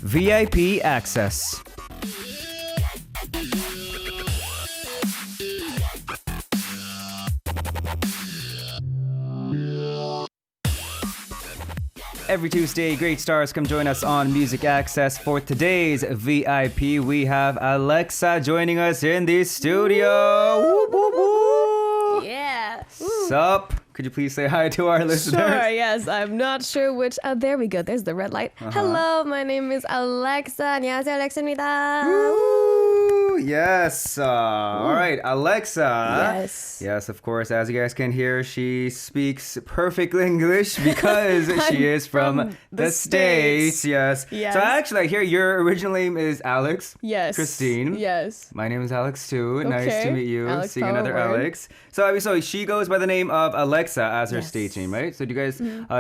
VIP access. Every Tuesday, great stars come join us on Music Access. For today's VIP, we have AleXa joining us in the studio. Woo, woo, woo. Yeah. Sup? Could you please say hi to our listeners? Sure, yes. I'm not sure which. Oh, there we go. There's the red light. Hello, my name is AleXa. 안녕하세요, AleXa입니다. Woo! Yes. All right, AleXa. Yes. Yes, of course. As you guys can hear, she speaks perfect English because she is from the States. Yes. Yes. So actually, I hear your original name is Alex. Yes. Christine. Yes. My name is Alex too. Nice Okay. to meet you. Alex Seeing another Power. Alex. So she goes by the name of AleXa as her Yes. stage name, right? So do you guys,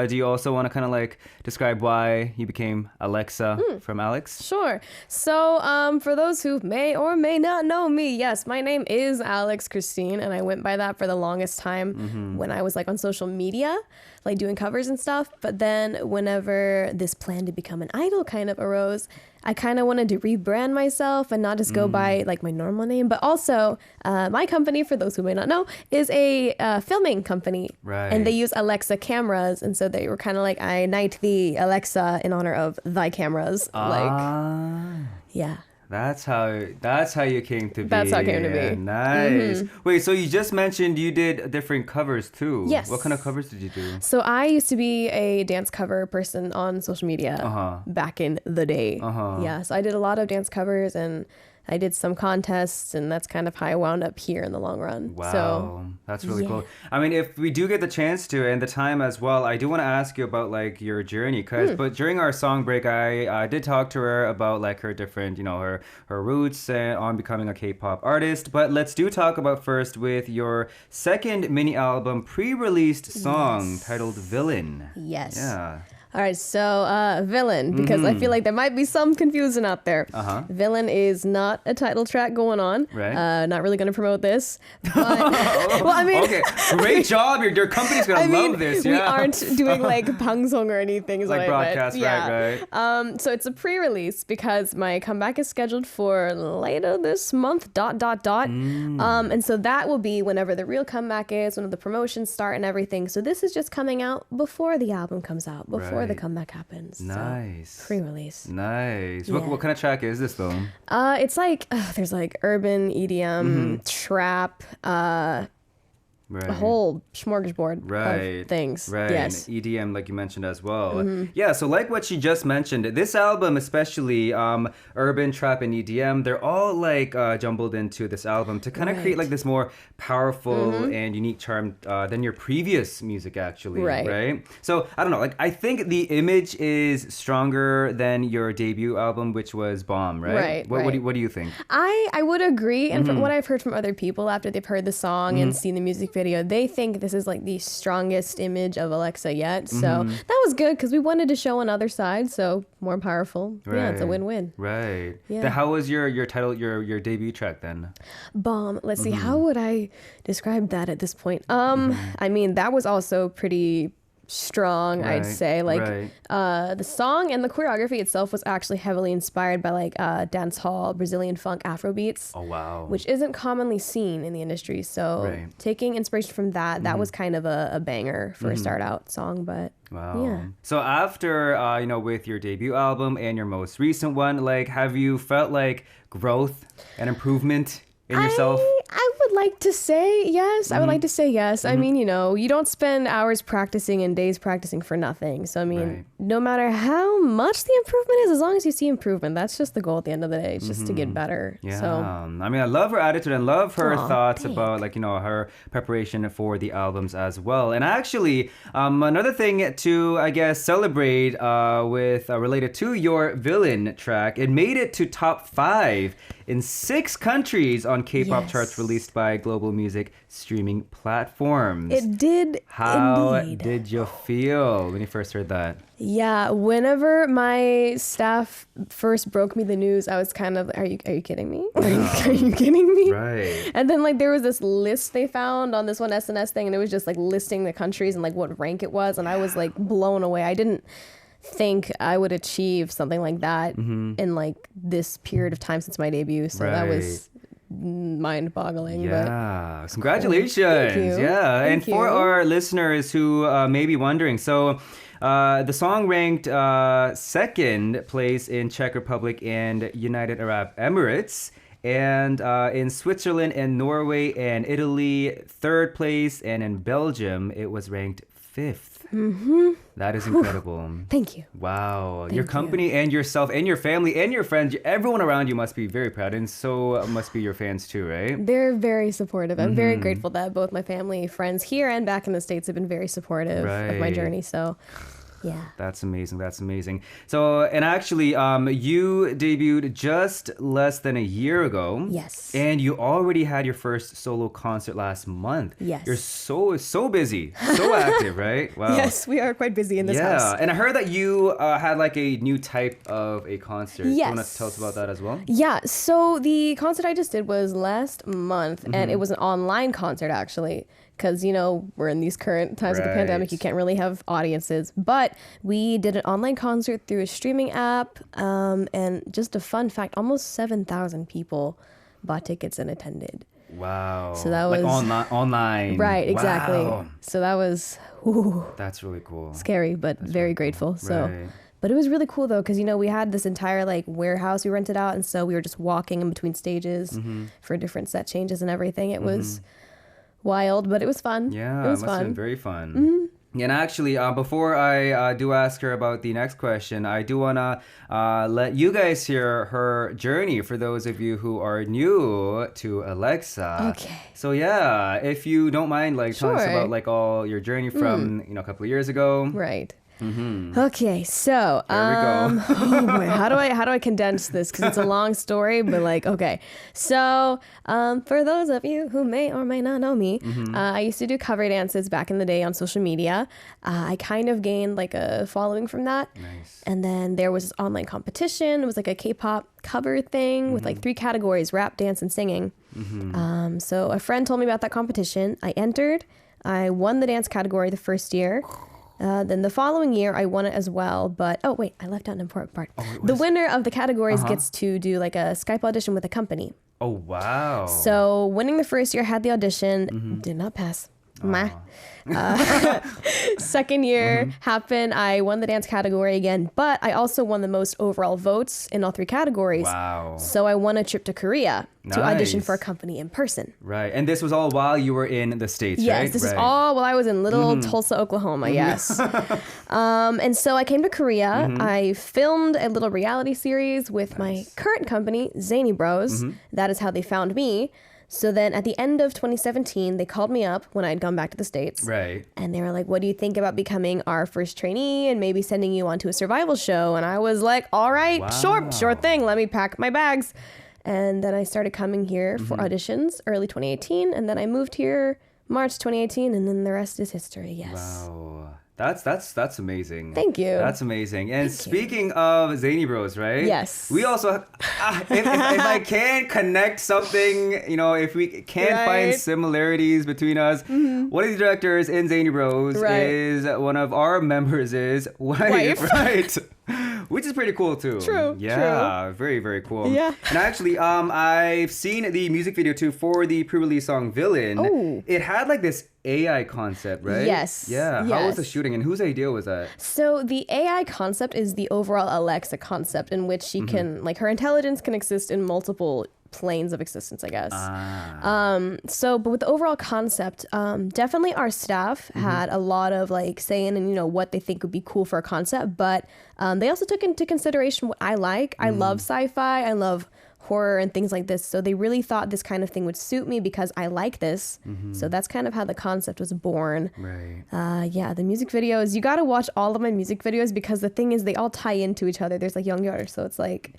do you also want to kind of like describe why you became AleXa from Alex? Sure. So, for those who may or may not know me, yes, my name is Alex Christine, and I went by that for the longest time when I was like on social media, like doing covers and stuff. But then whenever this plan to become an idol kind of arose, I kind of wanted to rebrand myself and not just go by like my normal name, but also my company, for those who may not know, is a filming company. Right. And they use AleXa cameras. And so they were kind of like, I knight thee, AleXa, in honor of thy cameras. Yeah. That's how you came to be. That's how it came to be. Nice. Wait, so you just mentioned you did different covers too. Yes. What kind of covers did you do? So I used to be a dance cover person on social media back in the day. Yeah, so I did a lot of dance covers and I did some contests, and that's kind of how I wound up here in the long run. Wow, So, that's really yeah. cool. I mean, if we do get the chance to and the time as well, I do want to ask you about like your journey, but during our song break, I did talk to her about like her different, her roots and on becoming a K-pop artist. But let's talk about first with your second mini album pre-released song titled Villain. yes. Yeah. All right, so Villain, because I feel like there might be some confusion out there. Villain is not a title track going on. Right. Not really going to promote this. But, well, I mean... Okay, great job. Your company's going to love this. We Yeah. aren't doing like pangsong or anything. Is Like what I meant. broadcast, Yeah. right. So it's a pre-release because my comeback is scheduled for later this month, ... And so that will be whenever the real comeback is, when the promotions start and everything. So this is just coming out before the album comes out, before the comeback happens. Nice. So, pre-release. Nice. Yeah. What kind of track is this though? It's like, there's like urban, EDM, trap, Right. a whole smorgasbord Right. of things. Right. Yes. And EDM, like you mentioned as well. Yeah, so like what she just mentioned, this album, especially urban, trap, and EDM, they're all like jumbled into this album to kind of create like this more powerful and unique charm than your previous music, actually. Right. So I don't know, like I think the image is stronger than your debut album, which was Bomb, right? Right, What do you think? I would agree. And from what I've heard from other people after they've heard the song and seen the music video, they think this is like the strongest image of AleXa yet. So that was good because we wanted to show another side. So more powerful. Yeah, it's a win-win. Right. Yeah. Then how was your title, your debut track then? Bomb. Let's see. How would I describe that at this point? I mean, that was also pretty strong, I'd say. Like the song and the choreography itself was actually heavily inspired by like dance hall, Brazilian funk, Afro beats. Oh wow. Which isn't commonly seen in the industry. So taking inspiration from that was kind of a banger for a start out song. But wow. yeah. So after with your debut album and your most recent one, like have you felt like growth and improvement in yourself? I would like to say yes. I would like to say yes. I mean, you don't spend hours practicing and days practicing for nothing. So, I mean, no matter how much the improvement is, as long as you see improvement, that's just the goal at the end of the day. It's just to get better. Yeah. So, I mean, I love her attitude and love her thoughts thanks. about her preparation for the albums as well. And actually, another thing to, I guess, celebrate with related to your Villain track, it made it to top 5 in 6 countries on K-pop charts released by global music streaming platforms. It did. How indeed. did you feel when you first heard that? Yeah, whenever my staff first broke me the news, I was kind of, are you kidding me? Are you kidding me? Right. And then like there was this list they found on this one SNS thing, and it was just like listing the countries and like what rank it was, and I was like blown away. I didn't think I would achieve something like that in like this period of time since my debut. So that was mind-boggling. Yeah, but congratulations. cool. Thank you. Yeah, and Thank for you. our listeners who may be wondering, so the song ranked second place in Czech Republic and United Arab Emirates, and in Switzerland and Norway and Italy, third place, and in Belgium, it was ranked fifth. That is incredible. Thank you. Wow. Your company and yourself and your family and your friends, everyone around you must be very proud, and so must be your fans too, right? They're very supportive. I'm very grateful that both my family, friends here and back in the States have been very supportive of my journey. So, yeah. That's amazing. That's amazing. So, and actually, you debuted just less than a year ago. Yes. And you already had your first solo concert last month. Yes. You're so busy, so active, right? Wow. Yes, we are quite busy in this house. Yeah, and I heard that you had like a new type of a concert. Do you want to Yes. tell us about that as well? Yeah, so the concert I just did was last month, and it was an online concert actually, because we're in these current times of the pandemic. You can't really have audiences, but we did an online concert through a streaming app, and just a fun fact: almost 7,000 people bought tickets and attended. Wow. So that was like online. Right, exactly. Wow. So that was That's really cool. scary, but very grateful. So. Right. But it was really cool though, because we had this entire like warehouse we rented out, and so we were just walking in between stages for different set changes and everything. It was wild, but it was fun. Yeah, it was must have been fun. very fun. And actually, before I do ask her about the next question, I do want to let you guys hear her journey for those of you who are new to AleXa. Okay. So yeah, if you don't mind, like telling us Sure. about like all your journey from a couple of years ago. Right. Okay, so There we go. oh boy, how do I condense this? Because it's a long story, but like okay. So for those of you who may or may not know me, I used to do cover dances back in the day on social media. I kind of gained like a following from that. Nice. And then there was this online competition. It was like a K-pop cover thing with like 3 categories: rap, dance, and singing. So a friend told me about that competition. I entered. I won the dance category the first year. Then the following year, I won it as well. But, oh, wait, I left out an important part. The winner of the categories gets to do like a Skype audition with a company. Oh wow. So winning the first year, had the audition, did not pass. Meh. Second year happened. I won the dance category again, but I also won the most overall votes in all 3 categories. Wow. So I won a trip to Korea to audition Nice. for a company in person. Right. And this was all while you were in the States, right? Yes, this is Right. all while I was in little Tulsa, Oklahoma. Yes. And so I came to Korea. I filmed a little reality series with my current company, Zany Bros. That is how they found me. So then at the end of 2017, they called me up when I had gone back to the States. Right. And they were like, what do you think about becoming our first trainee and maybe sending you onto a survival show? And I was like, all right, sure thing. Let me pack my bags. And then I started coming here for auditions early 2018. And then I moved here March 2018. And then the rest is history. Yes. Wow. That's amazing. Thank you. That's amazing. And speaking of Zany Bros, right? Yes. We also, if I can connect something, if we can find Right. similarities between us, one of the directors in Zany Bros Right. is one of our members is wife. Right? Which is pretty cool too. True, Yeah, very, very cool. Yeah. And actually, I've seen the music video too for the pre-release song Villain. Oh. It had like this AI concept, right? Yes, Yeah. How was the yes. shooting and whose idea was that? So the AI concept is the overall AleXa concept in which she can, like her intelligence can exist in multiple planes of existence, I guess. But with the overall concept, definitely our staff had a lot of like saying and what they think would be cool for a concept, but they also took into consideration what I like. I love sci-fi. I love horror and things like this. So they really thought this kind of thing would suit me because I like this. So that's kind of how the concept was born. Right. Yeah, the music videos, you got to watch all of my music videos because the thing is they all tie into each other. There's like Youngyor, so it's like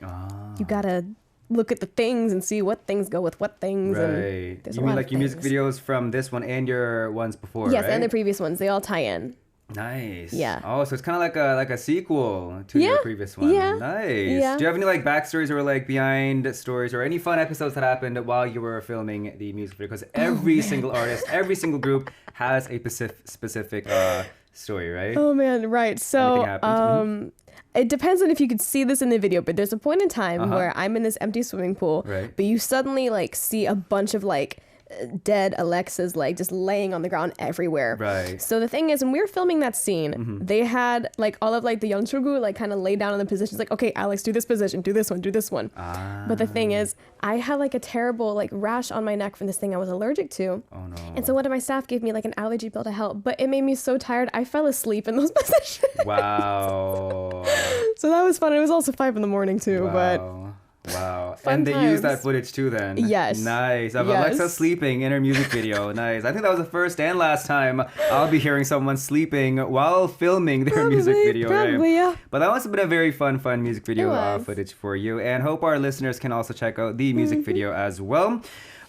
you got to look at the things and see what things go with what things. Right. And there's You a mean lot like of your music things. videos from this one and your ones before, Yes, right? and the previous ones, they all tie in. Nice. Yeah. Oh, so it's kind of like a sequel to your Yeah, previous one. yeah, Nice. yeah. Do you have any like backstories or like behind stories or any fun episodes that happened while you were filming the music video? Because every single artist, every single group has a specific story, right? Oh man, right. So Anything happened? It depends on if you could see this in the video, but there's a point in time where I'm in this empty swimming pool, Right. but you suddenly like see a bunch of like dead AleXas like just laying on the ground everywhere. Right. So the thing is, when we were filming that scene, they had like all of like the young Chogu like kind of lay down in the positions like, okay, Alex, do this position, do this one, do this one. But the thing is, I had like a terrible like rash on my neck from this thing I was allergic to. Oh no. And so one of my staff gave me like an allergy pill to help, but it made me so tired I fell asleep in those positions. Wow. So that was fun. It was also 5 a.m. too, but Wow. Fun And they times. used that footage too then. Yes. Nice. Of Yes. AleXa sleeping in her music video. Nice. I think that was the first and last time I'll be hearing someone sleeping while filming their music video. Probably, right? yeah. But that must have been a very fun music video It was. footage for you. And hope our listeners can also check out the music video as well.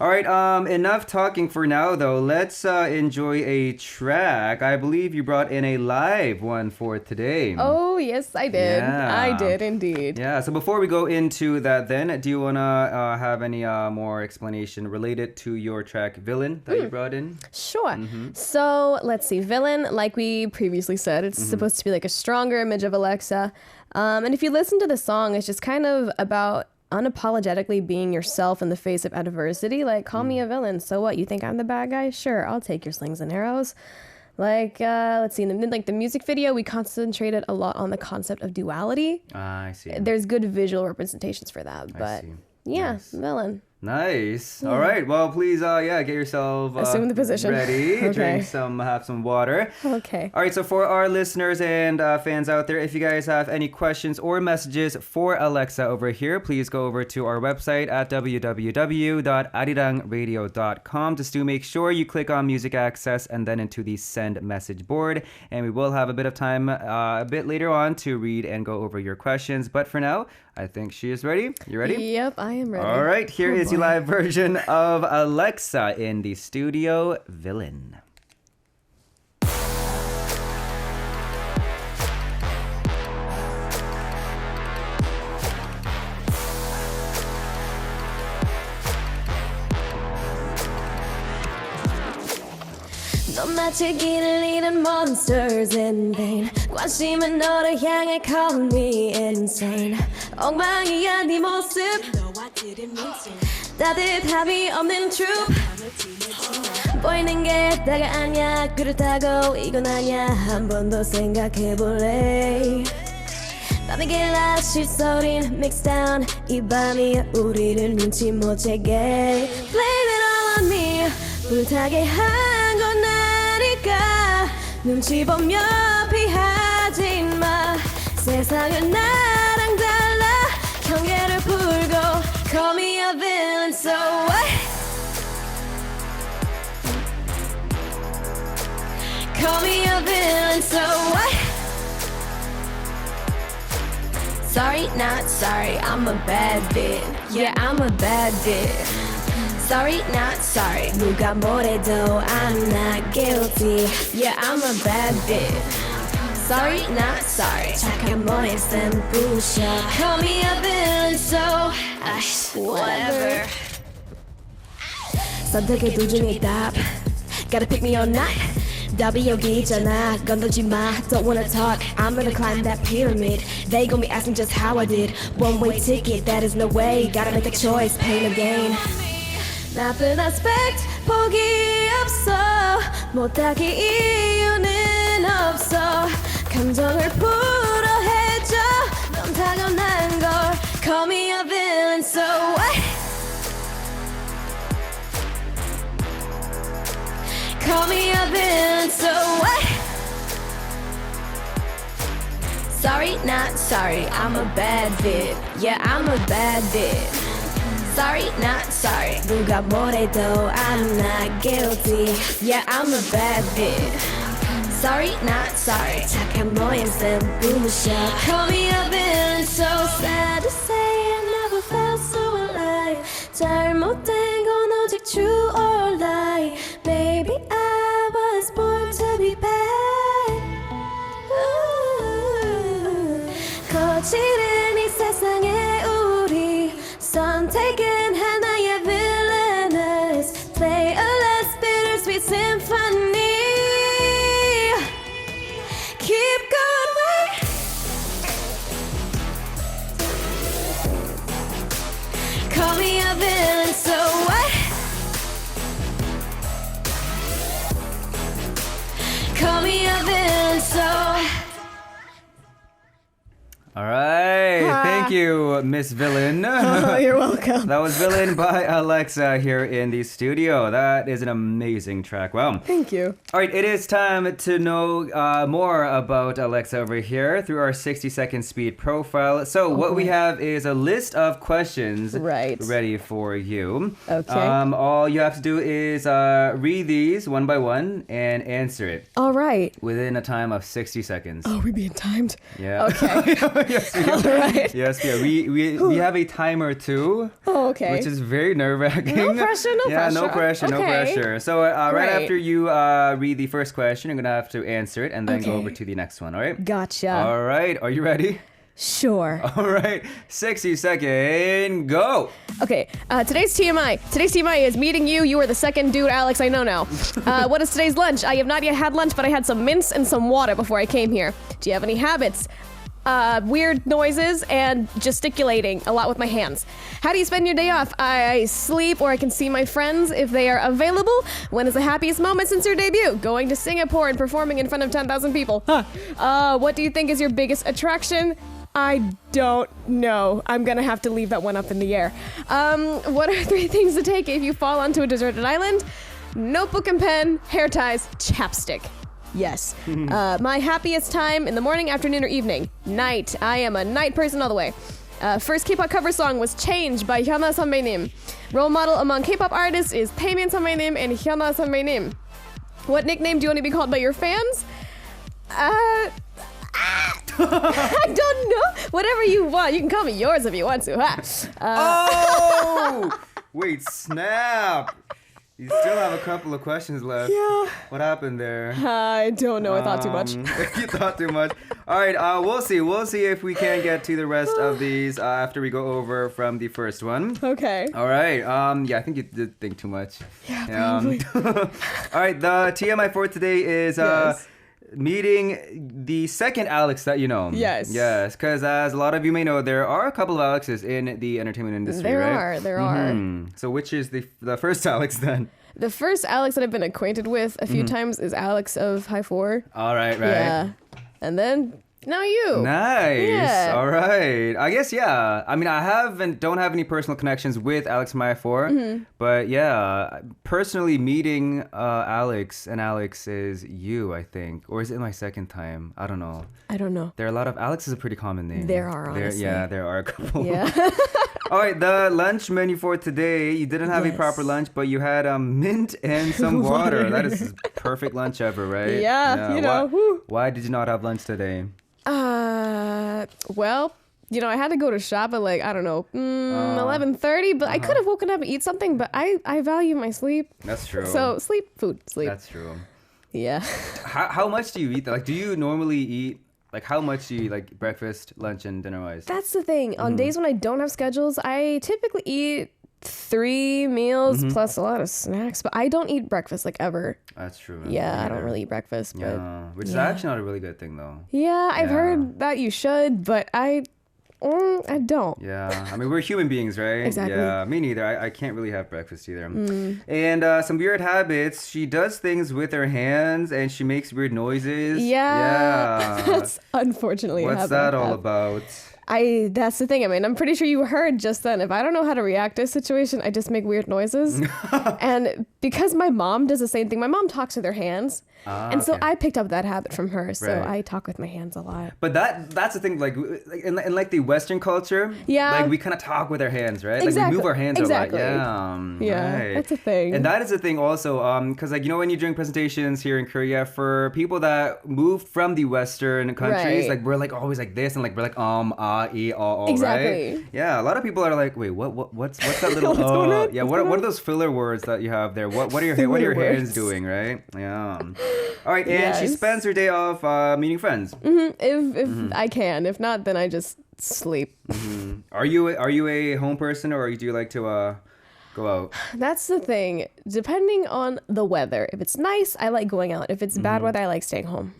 All right, enough talking for now, though. Let's enjoy a track. I believe you brought in a live one for today. Oh, yes, I did. Yeah. I did indeed. Yeah, so before we go into that then, do you want to have any more explanation related to your track Villain that you brought in? Sure. So let's see. Villain, like we previously said, it's supposed to be like a stronger image of AleXa. And if you listen to the song, it's just kind of about unapologetically being yourself in the face of adversity. Like, call me a villain. So what? You think I'm the bad guy? Sure, I'll take your slings and arrows. Like, let's see. In the music video, we concentrated a lot on the concept of duality. I see. There's good visual representations for that. But see. yeah, Nice. villain. Nice. All right. Well, please, get yourself Assume the position. ready. Okay. Have some water. Okay. All right. So for our listeners and fans out there, if you guys have any questions or messages for AleXa over here, please go over to our website at www.arirangradio.com. Just to make sure you click on Music Access and then into the Send Message board. And we will have a bit of time a bit later on to read and go over your questions. But for now, I think she is ready. You ready? Yep, I am ready. All right, here is the live version of AleXa in the studio, Villain. 넌 마치 길을 잃은 monsters in vain 관심은 너를 향해 call me insane 엉망이야 네 모습 따뜻함이 없는 truth 보이는 게 다가 아니야 그렇다고 이건 아니야 한 번 더 생각해볼래 밤이길 아실 소린 mixed down 이 밤이 우리를 눈치 못 채게 Blame it all on me 불타게 한 건 나니까 눈치 보며 피하지 마 세상은 나랑 달라 경계를 풀고 Call me a villain so what Call me a villain so what Sorry, not sorry, I'm a bad bitch Yeah, I'm a bad bitch Sorry, not sorry 누가 뭐래도 I'm not guilty Yeah, I'm a bad bitch Sorry, not sorry 착한 머리 쌤 부셔 Call me a villain so whatever 선택의 도중에 답 Gotta pick me or not 답이 여기 있잖아 건들지 마 Don't wanna talk I'm gonna climb that pyramid They gon' be asking just how I did One way ticket that is no way Gotta make a choice pain or gain 나쁜 aspect 포기 없어 못하기 이유는 없어 감정을 풀어해줘 넌 타고난 걸 Call me a villain so what Call me a villain so what Sorry not sorry I'm a bad bitch Yeah I'm a bad bitch Sorry, not sorry 누가 뭐래도 I'm not guilty Yeah, I'm a bad bitch Sorry, not sorry 착한 모양 쌤 부셔 Call me a villain So sad to say I never felt so alive 잘못된 건 오직 true or lie Baby, I was born to be bad 거칠은 이 세상에 우리 선택은 하나의 villainous Play a less bittersweet symphony Keep going me a villain, so what? Call me a villain, so. All right. Thank you, Miss Villain. Oh, you're welcome. That was Villain by AleXa here in the studio. That is an amazing track. Wow. Thank you. All right, it is time to know more about AleXa over here through our 60-second speed profile. So what we have is a list of questions ready for you. Okay. All you have to do is read these one by one and answer it All right. within a time of 60 seconds. Oh, we're being timed. Yeah. Okay. Yes, All right. Yes, yeah. We have a timer too. Oh, okay. Which is very nerve-wracking. No pressure, no yeah, pressure. no pressure, no Okay. pressure. So right Right. after you read the first question, you're going to have to answer it and then go Okay. over to the next one, all right? Gotcha. All right, are you ready? Sure. All right, 60-second, go! Okay, today's TMI. Today's TMI is meeting you. You are the second dude, Alex, I know now. What is today's lunch? I have not yet had lunch, but I had some mints and some water before I came here. Do you have any habits? Weird noises and gesticulating a lot with my hands. How do you spend your day off? I sleep or I can see my friends if they are available. When is the happiest moment since your debut? Going to Singapore and performing in front of 10,000 people. What do you think is your biggest attraction? I don't know. I'm gonna have to leave that one up in the air. What are 3 things to take if you fall onto a deserted island? Notebook and pen, hair ties, chapstick. Yes. My happiest time in the morning, afternoon, or evening? Night. I am a night person all the way. First K-pop cover song was Change by Hyuna 선배님. Role model among K-pop artists is Taemin 선배님 and Hyuna 선배님. What nickname do you want to be called by your fans? I don't know. Whatever you want. You can call me yours if you want to. Oh! Wait, snap! You still have a couple of questions left. Yeah. What happened there? I don't know. I thought too much. You thought too much. All right, we'll see. We'll see if we can get to the rest of these after we go over from the first one. Okay. All right. Yeah, I think you did think too much. Yeah, probably. All right, the TMI for today is Yes. meeting the second Alex that you know. Yes. Yes, because as a lot of you may know, there are a couple of Alexes in the entertainment industry, There right? are. So which is the first Alex then? The first Alex that I've been acquainted with a few times is Alex of High 4. All right, right. Yeah. And then now you. Nice. Yeah. All right. I guess yeah. I mean, don't have any personal connections with Alex Maya 4, but yeah, personally meeting Alex and Alex is you, I think, or is it my second time? I don't know. I don't know. There are a lot of Alex is a pretty common name. There are, honestly. There are a couple. Yeah. All right, the lunch menu for today. You didn't have a Yes. proper lunch, but you had mint and some water. That is perfect lunch ever, right? Yeah, you know, whew. Why did you not have lunch today? Well, you know, I had to go to shop at like, I don't know, 11:30, but I could have woken up and eat something, but I value my sleep. That's true. So sleep. That's true. Yeah. How much do you eat? Like, do you normally eat? Like, how much do you eat, like breakfast, lunch, and dinner wise? That's the thing. On days when I don't have schedules, I typically eat 3 meals plus a lot of snacks, but I don't eat breakfast like ever. That's true. Yeah, I don't really eat breakfast, but Yeah, which is yeah. actually not a really good thing though. yeah, I've Yeah. heard that you should, but I don't. Yeah, I mean, we're human beings, right? Exactly. Yeah, me neither. I can't really have breakfast either. And some weird habits. She does things with her hands and she makes weird noises. Yeah. That's unfortunately a What's habit that I all have. about? That's the thing. I mean, I'm pretty sure you heard just then. If I don't know how to react to a situation, I just make weird noises. And because my mom does the same thing, my mom talks with her hands. And so okay. I picked up that habit from her. So Right. I talk with my hands a lot. But that's the thing, like in like the Western culture, Yeah. like we kind of talk with our hands, right? Like we Exactly. move our hands Exactly. a lot. Yeah, right. that's a thing. And that is a thing also, because like, you know, when you're doing presentations here in Korea, for people that moved from the Western countries, Right. like we're like always like this, and like we're like e, Exactly. right? Yeah, a lot of people are like, wait, what's that little What's going on? Yeah, What's what going are those filler words that you have there? What are your Filler hands words. doing, right? Yeah. All right, and she Yes. spends her day off meeting friends. If I can. If not, then I just sleep. Are you a home person, or do you like to go out? That's the thing. Depending on the weather. If it's nice, I like going out. If it's bad weather, I like staying home.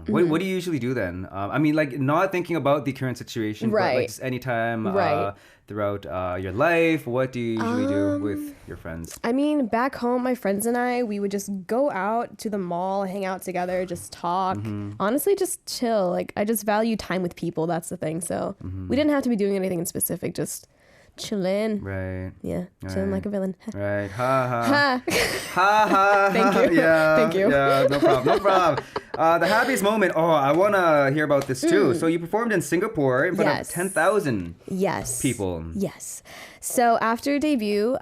What do you usually do then? I mean, like not thinking about the current situation, but like Right. just anytime Right. throughout your life. What do you usually do with your friends? I mean, back home, my friends and I, we would just go out to the mall, hang out together, just talk. Honestly, just chill. Like, I just value time with people. That's the thing. So we didn't have to be doing anything in specific. Just chilling. Right. Yeah, chilling like a villain. Right. Ha ha. Ha. Ha ha. Thank you. Yeah. Thank you. Yeah. No problem. No problem. The happiest moment. Oh, I want to hear about this too. So you performed in Singapore in front of Yes. 10,000 Yes. people. Yes. So after debut,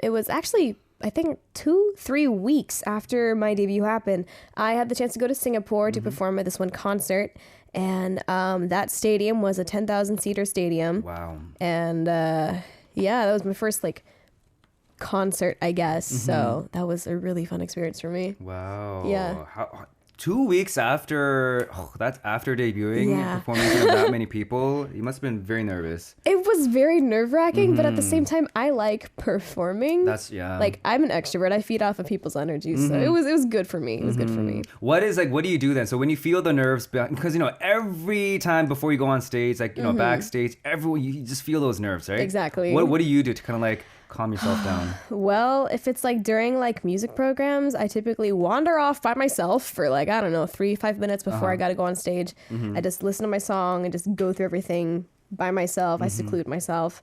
it was actually, I think 2-3 weeks after my debut happened, I had the chance to go to Singapore to perform at this one concert. And that stadium was a 10,000 seater stadium. Wow. And yeah, that was my first like concert, I guess. So that was a really fun experience for me. Wow. Yeah. 2 weeks after, that's after debuting, Yeah. performing in front of that many people, you must have been very nervous. It was very nerve-wracking, but at the same time, I like performing. That's, yeah. Like, I'm an extrovert. I feed off of people's energy. So it was good for me. It was good for me. What do you do then? So when you feel the nerves, because, every time before you go on stage, like, backstage, everyone, you just feel those nerves, right? Exactly. What do you do to kind of like calm yourself down? Well, if it's like during like music programs, I typically wander off by myself for like, I don't know, 3-5 minutes before I got to go on stage. I just listen to my song and just go through everything by myself. I seclude myself.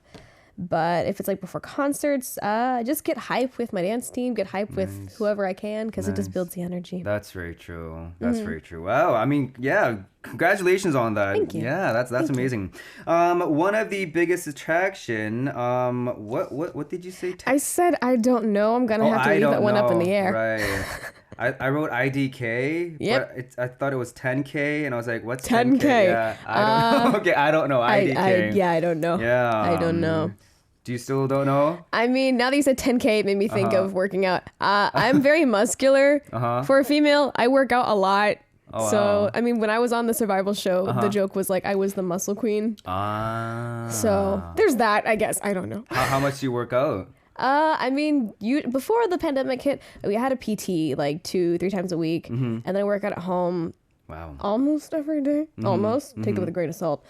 But if it's like before concerts, I just get hype with my dance team, get hype with whoever I can, because it just builds the energy. That's very true. That's very true. Wow. I mean, yeah. Congratulations on that. Thank you. Yeah, that's amazing. One of the biggest attraction. What did you say? I said I don't know. I'm gonna have to I leave don't that one up in know. the air. Right. I wrote IDK. Yep. But I thought it was 10K, and I was like, what's 10K? 10K? Yeah, I don't know. Okay, I don't know. IDK. I don't know. Yeah. I don't know. Do you still don't know? I mean, now that you said 10K, it made me think of working out. I'm very muscular. For a female, I work out a lot. Oh, So, wow. I mean, when I was on the survival show, the joke was like, I was the muscle queen. So, there's that, I guess. I don't know. How much do you work out? I mean, before the pandemic hit, we had a PT like 2-3 times a week. And then I work out at home Wow. almost every day. Almost. Take it with a grain of salt.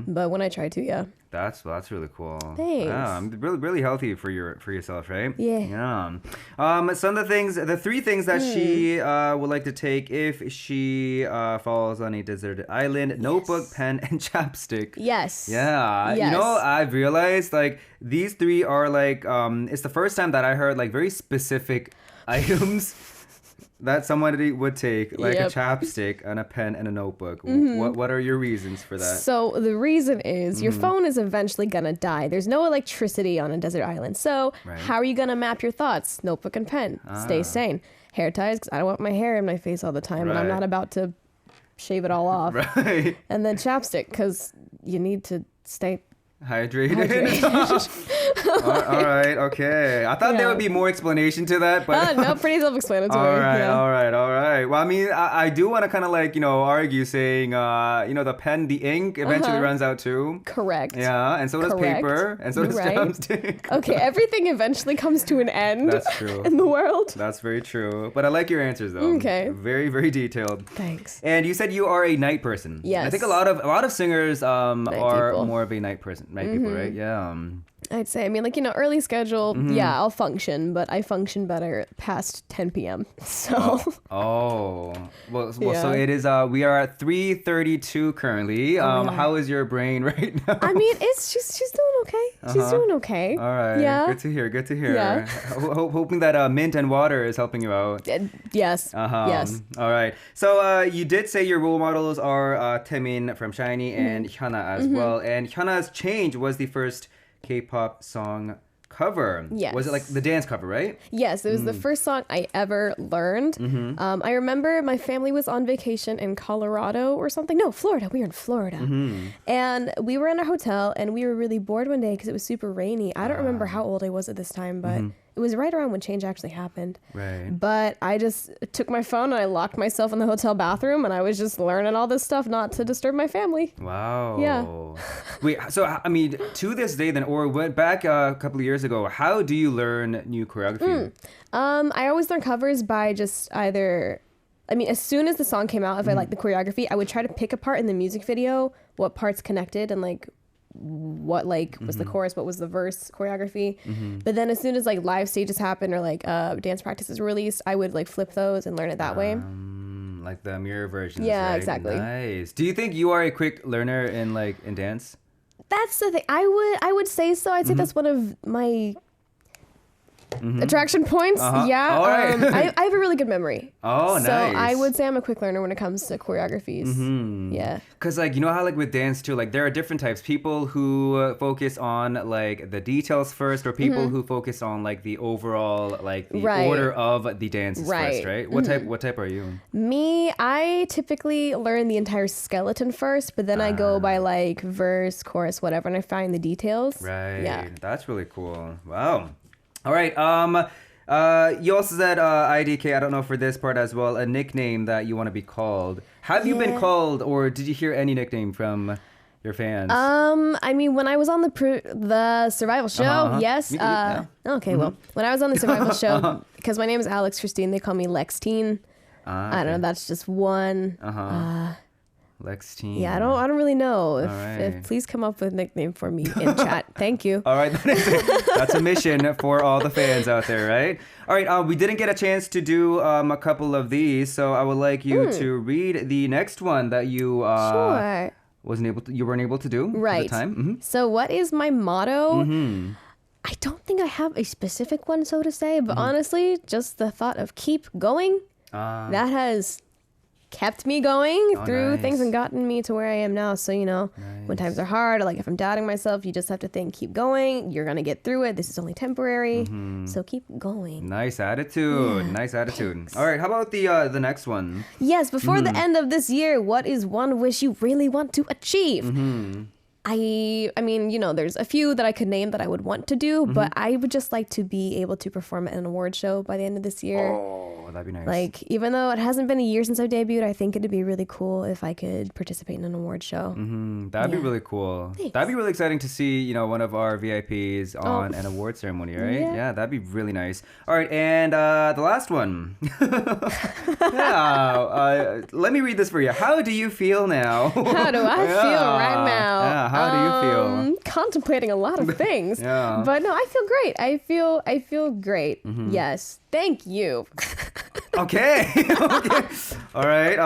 But when I try to, yeah. That's really cool. Thanks. Yeah, I'm really healthy for yourself, right? Yeah. Yeah. Some of the 3 things that she would like to take if she falls on a deserted island: notebook, pen, and chapstick. Yes. Yeah. Yes. I've realized like these 3 are like it's the first time that I heard like very specific items that somebody would take, like a chapstick and a pen and a notebook. What are your reasons for that? So the reason is your phone is eventually gonna die. There's no electricity on a desert island. So how are you gonna map your thoughts? Notebook and pen. Stay sane. Hair ties, because I don't want my hair in my face all the time, and I'm Right. not about to shave it all off. Right. And then chapstick, because you need to stay Hydrated. all right. Okay. I thought there would be more explanation to that, but no, pretty self-explanatory. all right. Yeah. All right. Well, I mean, I do want to kind of like argue, saying the pen, the ink eventually runs out too. Correct. Yeah, and so does Correct. paper, and so does Right. chapstick. Okay, everything eventually comes to an end. That's true. In the world. That's very true. But I like your answers though. Okay. Very, very detailed. Thanks. And you said you are a night person. Yes. I think a lot of singers are people. more of a night person. Night people, right? Yeah. I'd say, I mean, like, early schedule, yeah, I'll function, but I function better past 10 p.m. So, Well, so Yeah. it is, we are at 3:32 currently. yeah. How is your brain right now? I mean, she's doing okay. She's doing okay. All right. Yeah. Good to hear. Good to hear. Yeah. Hoping that mint and water is helping you out. Yes. Yes. All right. So you did say your role models are Taemin from SHINee and Hyuna as well. And Hyuna's Change was the first K-pop song cover. Yes. Was it like the dance cover, right? Yes, it was the first song I ever learned. I remember my family was on vacation in Colorado or something. No, Florida. We were in Florida. And we were in a hotel and we were really bored one day because it was super rainy. I don't remember how old I was at this time, but It was right around when change actually happened. Right. But I just took my phone and I locked myself in the hotel bathroom, and I was just learning all this stuff not to disturb my family. Wow. Yeah. Wait, so I mean, to this day then, or went back a couple of years ago, how do you learn new choreography? I always learn covers by just either, I mean, as soon as the song came out, if I liked the choreography, I would try to pick apart in the music video what parts connected and like what like was the chorus, what was the verse choreography. But then as soon as like live stages happened or like dance practices were released, I would like flip those and learn it that way. Like the mirror versions, Yeah, right? exactly. Nice. Do you think you are a quick learner in dance? That's the thing. I would say so. I'd say that's one of my attraction points. Yeah. All right. I have a really good memory. Oh, so nice. I would say I'm a quick learner when it comes to choreographies. Yeah. Because like, you know how like with dance too, like there are different types. People who focus on like the details first, or people who focus on like the overall, like the order of the dances first, right? What type are you? Me, I typically learn the entire skeleton first, but then I go by like verse, chorus, whatever, and I find the details. Right. Yeah. That's really cool. Wow. All right. You also said IDK. I don't know for this part as well. A nickname that you want to be called. Have you been called, or did you hear any nickname from your fans? I mean, when I was on the survival show, yes. Okay, well, when I was on the survival show, because my name is Alex Christine, they call me Lex Teen. I don't know. That's just one. Lex Teen. Yeah, I don't really know. If please come up with a nickname for me in chat. Thank you. All right, that's a mission for all the fans out there, right? All right, we didn't get a chance to do a couple of these, so I would like you to read the next one that you Sure. you weren't able to do Right. at the time. So what is my motto? I don't think I have a specific one, so to say, but honestly, just the thought of keep going, that has kept me going through things and gotten me to where I am now. So, you know, when times are hard, or like if I'm doubting myself, you just have to think, keep going. You're going to get through it. This is only temporary. So keep going. Nice attitude. Nice attitude. Thanks. All right, how about the next one? Yes, before the end of this year, what is one wish you really want to achieve? I mean, you know, there's a few that I could name that I would want to do, but I would just like to be able to perform at an award show by the end of this year. Oh, that'd be nice. Like, even though it hasn't been a year since I debuted, I think it'd be really cool if I could participate in an award show. That'd be really cool. Thanks. That'd be really exciting to see, you know, one of our VIPs on an award ceremony, right? Yeah. That'd be really nice. All right, and the last one. Let me read this for you. How do you feel now? How do I feel right now? Yeah, how do you feel? Contemplating a lot of things. But no, I feel great. I feel great. Yes. Thank you. Okay. Okay. All right.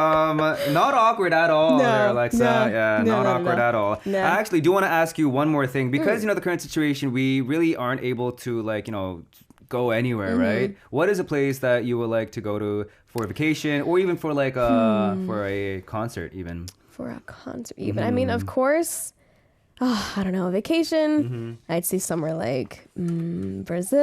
Not awkward at all, there, Alexa. Not awkward at all. No. I actually do want to ask you one more thing, because you know the current situation, we really aren't able to, like, you know, go anywhere, right? What is a place that you would like to go to for a vacation, or even for like for a concert even? For a concert even. I mean, of course, I don't know, a vacation. I'd say somewhere like Brazil,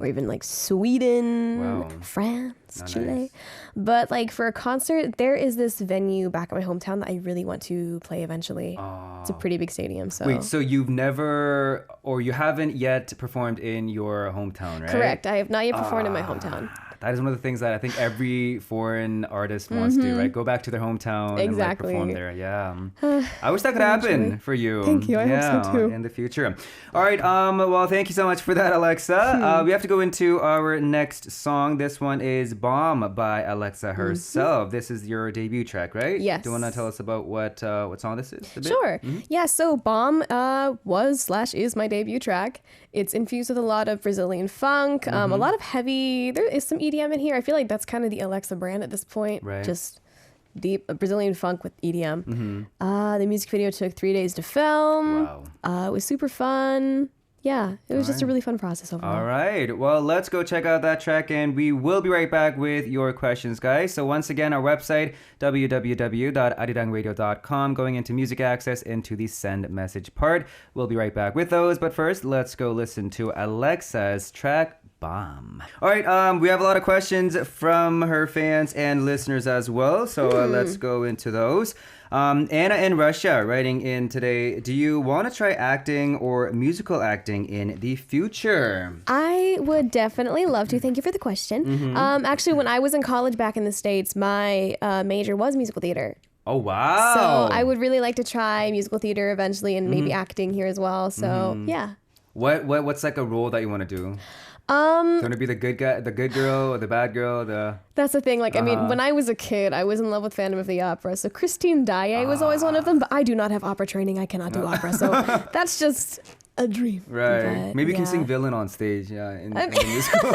or even like Sweden, France, Chile. Nice. But like for a concert, there is this venue back in my hometown that I really want to play eventually. It's a pretty big stadium. So Wait, so you've never, or you haven't yet performed in your hometown, right? Correct. I have not yet performed in my hometown. That is one of the things that I think every foreign artist wants to, right? Go back to their hometown Exactly. and like perform there. Yeah. I wish that could happen for you. Thank you. I hope so too. In the future. All right. Well, thank you so much for that, Alexa. We have to go into our next song. This one is Bomb by AleXa herself. This is your debut track, right? Yes. Do you want to tell us about what song this is a bit? Sure. Yeah, so Bomb is my debut track. It's infused with a lot of Brazilian funk, a lot of heavy, there is some EDM in here. I feel like that's kind of the AleXa brand at this point. Right. Just deep Brazilian funk with EDM. The music video took 3 days to film. Wow. It was super fun. Yeah, it was just a really fun process overall. All right. Well, let's go check out that track, and we will be right back with your questions, guys. So once again, our website, www.arirangradio.com, going into music access, into the send message part. We'll be right back with those. But first, let's go listen to AleXa's track, bomb. All right, we have a lot of questions from her fans and listeners as well, so let's go into those. Anna in Russia writing in today, do you want to try acting or musical acting in the future? I would definitely love to. Thank you for the question. Actually, when I was in college back in the States, my major was musical theater. Oh, wow. So I would really like to try musical theater eventually and maybe acting here as well. So yeah. What's like a role that you want to do? Do you want to be the good guy, the good girl, or the bad girl? That's the thing. Like, I mean, when I was a kid, I was in love with Phantom of the Opera. So Christine Daae was always one of them. But I do not have opera training. I cannot do opera. So that's just a dream. Right. But, Maybe you can sing villain on stage. Yeah, in the musical.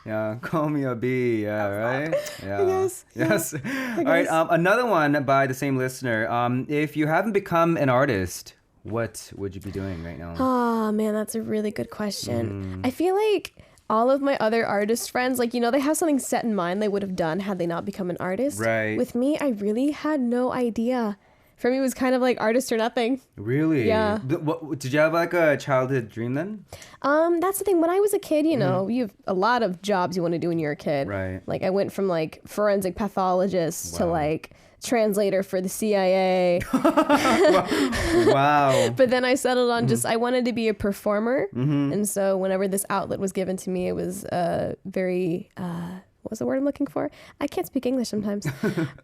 Yeah, call me a bee. Yeah, right. Yeah. Yes. All right. Another one by the same listener. If you haven't become an artist, what would you be doing right now? Oh man, that's a really good question. I feel like all of my other artist friends, like, you know, they have something set in mind they would have done had they not become an artist. Right. With me, I really had no idea. For me, it was kind of like artist or nothing. Really? Yeah. Did you have like a childhood dream then? That's the thing. When I was a kid, you know, you have a lot of jobs you want to do when you're a kid. Right. Like I went from like forensic pathologist to like translator for the CIA. Wow. But then I settled on just, I wanted to be a performer. And so whenever this outlet was given to me, it was very, what was the word I'm looking for? I can't speak English sometimes.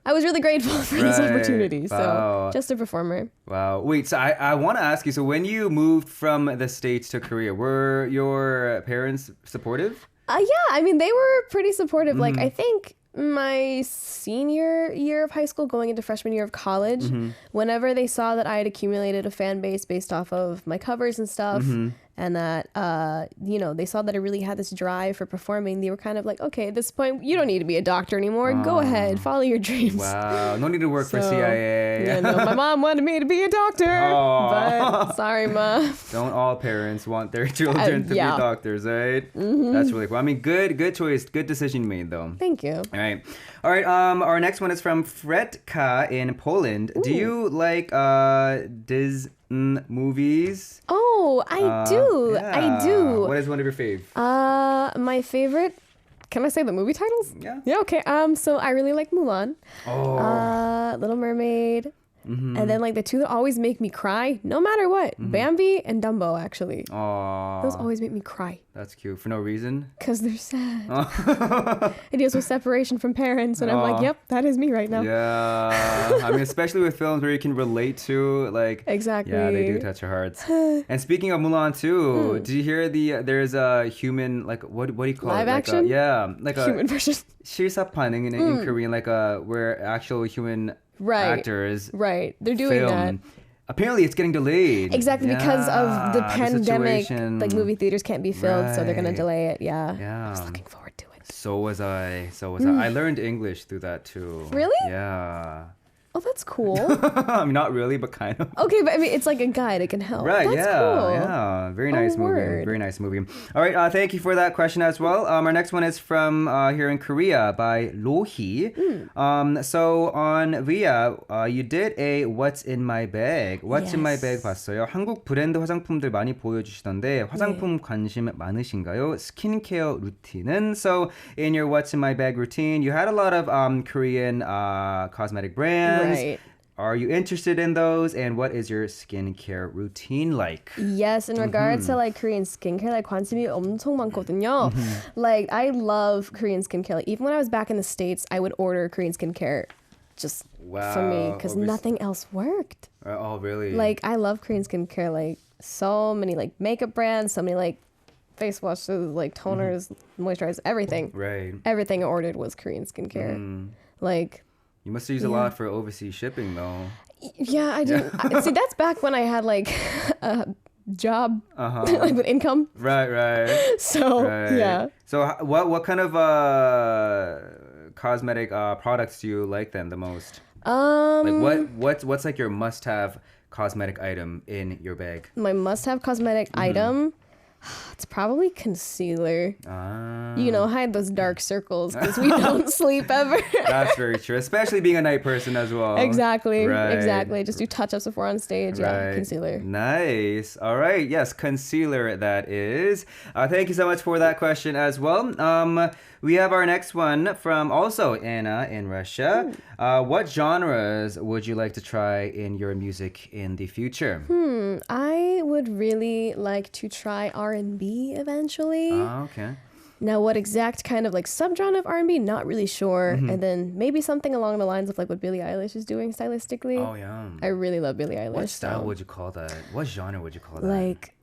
I was really grateful for this opportunity. Wow. So just a performer. Wow. Wait, so I want to ask you, so when you moved from the States to Korea, were your parents supportive? Yeah, I mean, they were pretty supportive. Like, I think my senior year of high school going into freshman year of college, whenever they saw that I had accumulated a fan base based off of my covers and stuff, and that, you know, they saw that I really had this drive for performing, they were kind of like, okay, at this point, you don't need to be a doctor anymore. Go ahead, follow your dreams. Wow. No need to work for CIA. Yeah, no, my mom wanted me to be a doctor, but sorry, Ma. Don't all parents want their children to be doctors, right? That's really cool. I mean, good choice. Good decision you made, though. Thank you. All right. Our next one is from Fretka in Poland. Do you like Disney movies? Oh, I do. Yeah. I do. What is one of your faves? My favorite. Can I say the movie titles? Yeah. Yeah. Okay. So I really like Mulan. Little Mermaid. And then like the two that always make me cry, no matter what, Bambi and Dumbo, actually. Those always make me cry. That's cute. For no reason? Because they're sad. It deals with separation from parents, and I'm like, yep, that is me right now. Yeah. I mean, especially with films where you can relate to, like... Exactly. Yeah, they do touch your hearts. And speaking of Mulan too, did you hear there's a human, like, what do you call Live it? action? Like a... Human version. 실사판ing in Korean, like where actual human... actors they're doing that. Apparently it's getting delayed exactly because of the pandemic, situation. like movie theaters can't be filled, so they're gonna delay it. I was looking forward to it. So was I. I learned English through that too. Really? Yeah. Oh, that's cool. I mean, not really, but kind of. Okay, but I mean, it's like a guide. It can help. Right, That's cool. Yeah. Very nice movie. Word. Very nice movie. All right, thank you for that question as well. Our next one is from here in Korea by Lohi. So on Via, you did a What's in My Bag. What's in My Bag 봤어요. 한국 브랜드 화장품들 많이 보여주시던데 화장품 관심 많으신가요? 스킨케어 루틴은? So in your What's in My Bag routine, you had a lot of Korean cosmetic brands. Right. Are you interested in those? And what is your skincare routine like? Yes, in regards to like Korean skincare, like 관심이 엄청 많거든요. Like I love Korean skincare. Like even when I was back in the States, I would order Korean skincare just for me because nothing else worked. Oh, really? Like I love Korean skincare. Like so many like makeup brands, so many like face washes, like toners, moisturizers, everything. Right. Everything I ordered was Korean skincare. Like. You must use a lot for overseas shipping, though. Yeah, I do. See, that's back when I had like a job, like with income. Right. So yeah. So what kind of cosmetic products do you like then the most? Like what's like your must-have cosmetic item in your bag? My must-have cosmetic item. It's probably concealer. Ah. Hide those dark circles because we don't sleep ever. That's very true, especially being a night person as well. Exactly. Right. Exactly. Just do touch-ups before on stage. Yeah, concealer. Nice. All right. Yes, concealer that is. Thank you so much for that question as well. We have our next one from also Anna in Russia. What genres would you like to try in your music in the future? I would really like to try R&B eventually. Okay. Now, what exact kind of like subgenre of R&B? Not really sure. And then maybe something along the lines of like what Billie Eilish is doing stylistically. Oh, yeah. I really love Billie Eilish. What style would you call that? What genre would you call that? Like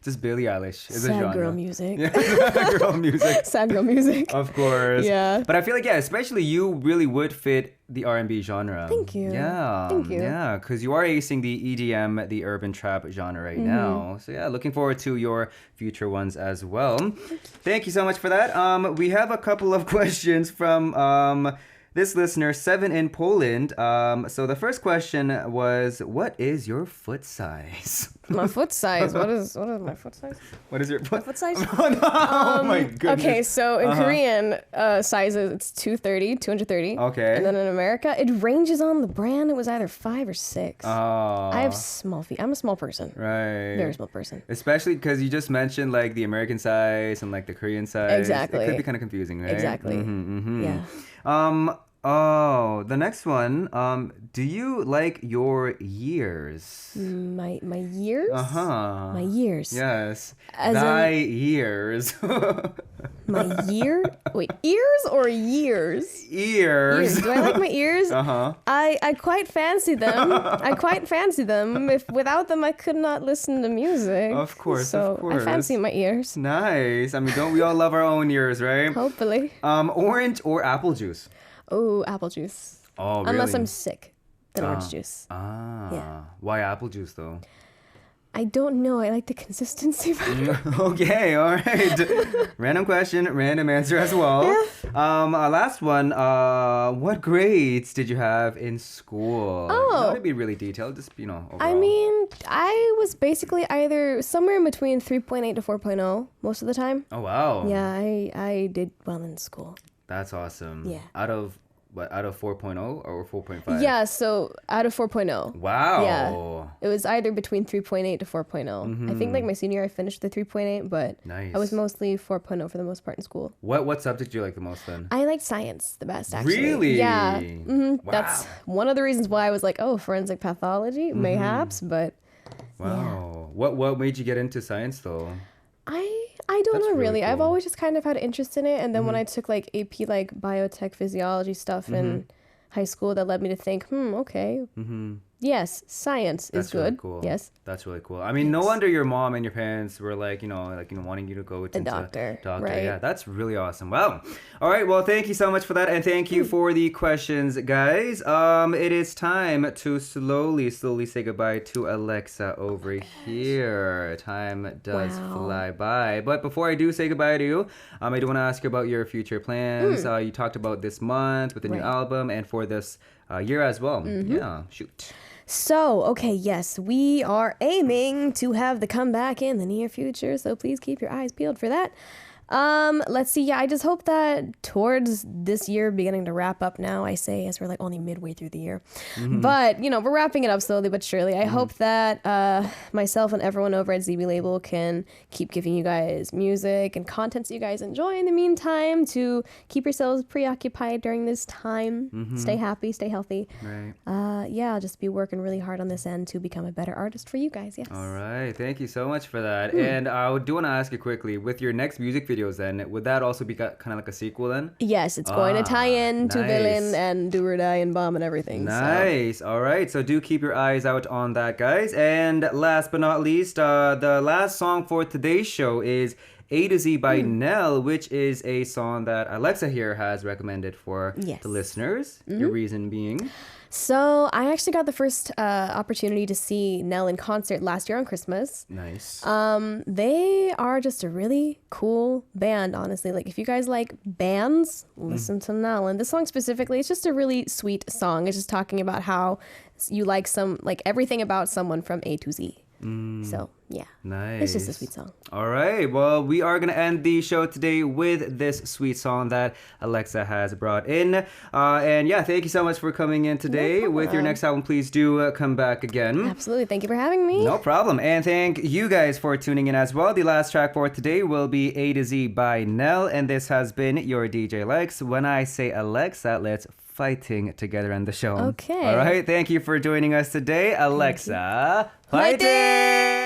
just Billie Eilish is a sad genre. girl music. Yeah, sad girl music. Sad girl music. Of course. Yeah. But I feel like, especially you really would fit the R&B genre. Thank you. Yeah. Thank you. Yeah, because you are acing the EDM, the urban trap genre right now. So yeah, looking forward to your future ones as well. Thank you so much for that. We have a couple of questions from this listener, 7 in Poland. So the first question was, what is your foot size? My foot size. What is my foot size? What is your foot? Foot size? Oh my goodness. Okay, so in Korean sizes, it's 230. Okay. And then in America, it ranges on the brand. It was either 5 or 6. Oh. I have small feet. I'm a small person. Right. Very small person. Especially because you just mentioned like the American size and like the Korean size. Exactly. It could be kind of confusing, right? Exactly. Yeah. The next one. Do you like your years? My years? Uh-huh. My years. Yes. As Thy years. My year? Wait, ears or years? Ears. Do I like my ears? Uh-huh. I quite fancy them. If without them, I could not listen to music. Of course, so of course. I fancy my ears. Nice. I mean, don't we all love our own ears, right? Hopefully. Orange or apple juice? Oh, apple juice. Oh, really? Unless I'm sick, then orange juice. Yeah. Why apple juice though? I don't know. I like the consistency better. Okay, all right. Random question, random answer as well. Yeah. Last one. What grades did you have in school? Oh. Not to be really detailed, just overall. I mean, I was basically either somewhere in between 3.8 to 4.0 most of the time. Oh wow. Yeah, I did well in school. That's awesome. Yeah. Out of 4.0 or 4.5? Yeah, so out of 4.0. Wow. Yeah. It was either between 3.8 to 4.0. I think like my senior year I finished the 3.8, but Nice. I was mostly 4.0 for the most part in school. What subject do you like the most then? I liked science the best, actually. Really? Yeah. Wow. That's one of the reasons why I was like, oh, forensic pathology, mayhaps, but Wow. What made you get into science though? I don't That's know really really. I've cool. always just kind of had an interest in it, and then when I took like AP like biotech physiology stuff in high school, that led me to think, okay, yes, science is That's really good. cool. Yes. That's really cool. I mean, no wonder your mom and your parents were like, wanting you to go into doctor, Doctor, right. yeah, that's really awesome. Wow. All right. Well, thank you so much for that, and thank you for the questions, guys. It is time to slowly say goodbye to AleXa over here. Time does fly by. But before I do say goodbye to you, I do want to ask you about your future plans. You talked about this month with the new album, and for this year as well. Yeah. Shoot. So, okay, yes, we are aiming to have the comeback in the near future, so please keep your eyes peeled for that. Let's see. Yeah, I just hope that towards this year beginning to wrap up now, I say, as we're like only midway through the year. But, we're wrapping it up slowly but surely. I hope that myself and everyone over at ZB Label can keep giving you guys music and content that you guys enjoy in the meantime to keep yourselves preoccupied during this time. Stay happy, stay healthy. Right. I'll just be working really hard on this end to become a better artist for you guys. Yes. All right. Thank you so much for that. And I do want to ask you quickly, with your next music videos then, would that also be kind of like a sequel then? Yes, it's going to tie in to nice. Villain and Do or Die and Bomb and everything. Nice. So. All right. So do keep your eyes out on that, guys. And last but not least, the last song for today's show is A to Z by Nell, which is a song that AleXa here has recommended for the listeners. Your reason being? So I actually got the first opportunity to see Nell in concert last year on Christmas. Nice. They are just a really cool band, honestly. Like if you guys like bands, listen to Nell. And this song specifically, it's just a really sweet song. It's just talking about how you like everything about someone from A to Z. So yeah, Nice. it's just a sweet song. All right. Well, we are going to end the show today with this sweet song that AleXa has brought in. And yeah, thank you so much for coming in today. With your next album, please do come back again. Absolutely. Thank you for having me. No problem. And thank you guys for tuning in as well. The last track for today will be A to Z by Nell. And this has been your DJ Lex. When I say AleXa, let's fighting together on the show. Okay. All right. Thank you for joining us today. AleXa, fighting!